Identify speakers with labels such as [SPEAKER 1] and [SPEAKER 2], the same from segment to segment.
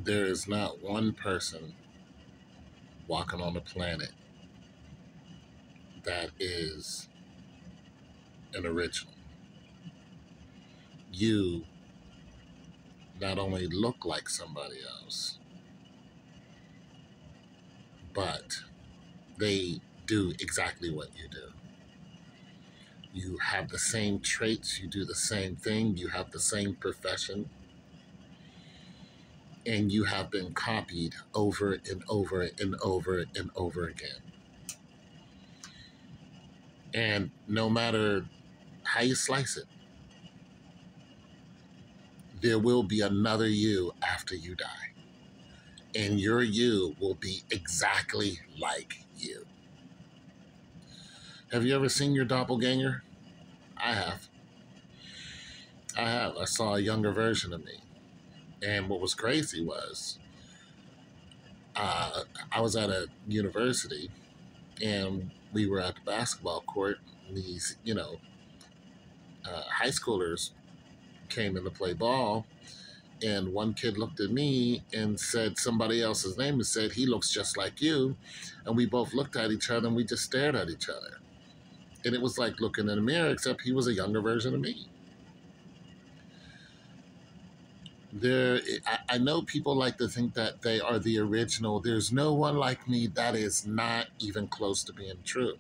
[SPEAKER 1] There is not one person walking on the planet that is an original. You not only look like somebody else, but they do exactly what you do. You have the same traits, you do the same thing, you have the same profession, and you have been copied over and over and over and over again. And no matter how you slice it, there will be another you after you die. And your you will be exactly like you. Have you ever seen your doppelganger? I have. I have. I saw a younger version of me. And what was crazy was I was at a university and we were at the basketball court. And these, high schoolers came in to play ball. And one kid looked at me and said somebody else's name and said, he looks just like you. And we both looked at each other and we just stared at each other. And it was like looking in a mirror, except he was a younger version of me. I know people like to think that they are the original. There's no one like me. That is not even close to being true.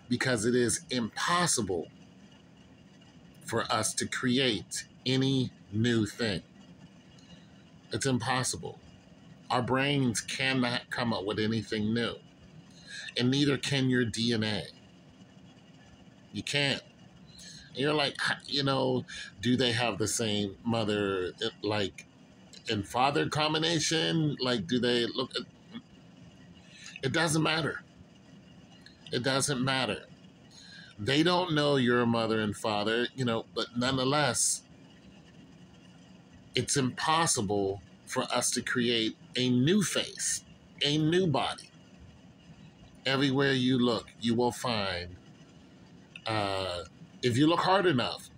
[SPEAKER 1] Because it is impossible for us to create any new thing. It's impossible. Our brains cannot come up with anything new. And neither can your DNA. You can't. And you're like, do they have the same mother, like, and father combination? Like, do they look at... It doesn't matter. It doesn't matter. They don't know your mother and father, but nonetheless, it's impossible for us to create a new face, a new body. Everywhere you look, you will find, if you look hard enough,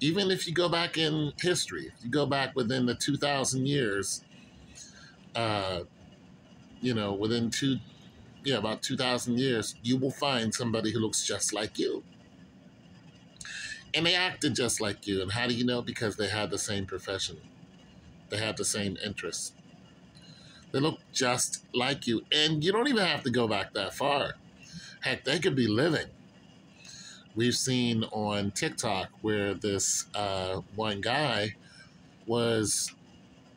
[SPEAKER 1] even if you go back in history, if you go back within the 2,000 years, within about 2,000 years, you will find somebody who looks just like you. And they acted just like you. And how do you know? Because they had the same profession. They had the same interests. They look just like you. And you don't even have to go back that far. Heck, they could be living. We've seen on TikTok where this one guy was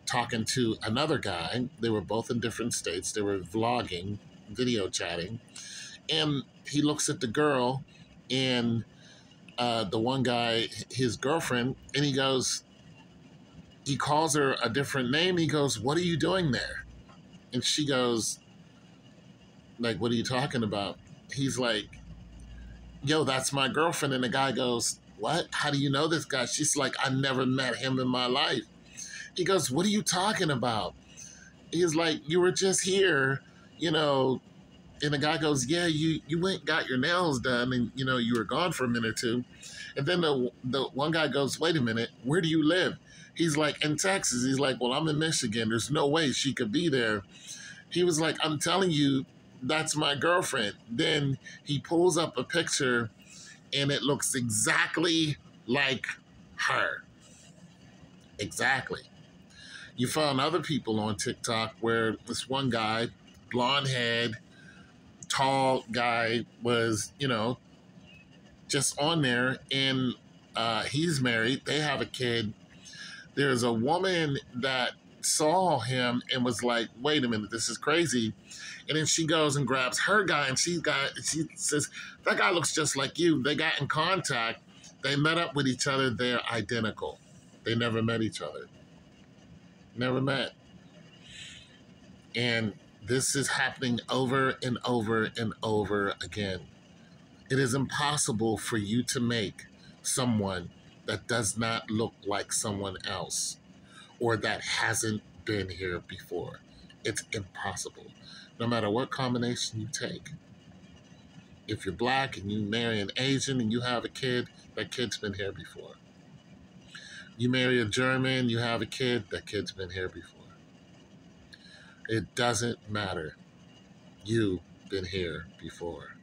[SPEAKER 1] talking to another guy. They were both in different states. They were vlogging, video chatting. And he looks at the girl and the one guy, his girlfriend, and he calls her a different name. He goes, "What are you doing there?" And she goes, like, "What are you talking about?" He's like, "Yo, that's my girlfriend." And the guy goes, "What? How do you know this guy?" She's like, "I never met him in my life." He goes, "What are you talking about?" He's like, "You were just here, And the guy goes, "Yeah, you went and got your nails done and, you were gone for a minute or two." And then the one guy goes, "Wait a minute, where do you live?" He's like, "In Texas." He's like, "Well, I'm in Michigan. There's no way she could be there." He was like, "I'm telling you, that's my girlfriend." Then he pulls up a picture and it looks exactly like her. Exactly. You found other people on TikTok where this one guy, blonde head, tall guy, was, just on there, and he's married. They have a kid. There's a woman that saw him and was like, "Wait a minute, this is crazy." And then she goes and grabs her guy, and she says, "That guy looks just like you." They got in contact. They met up with each other. They're identical. They never met each other. Never met. And this is happening over and over and over again. It is impossible for you to make someone that does not look like someone else or that hasn't been here before. It's impossible. No matter what combination you take. If you're black and you marry an Asian and you have a kid, that kid's been here before. You marry a German, you have a kid, that kid's been here before. It doesn't matter. You've been here before.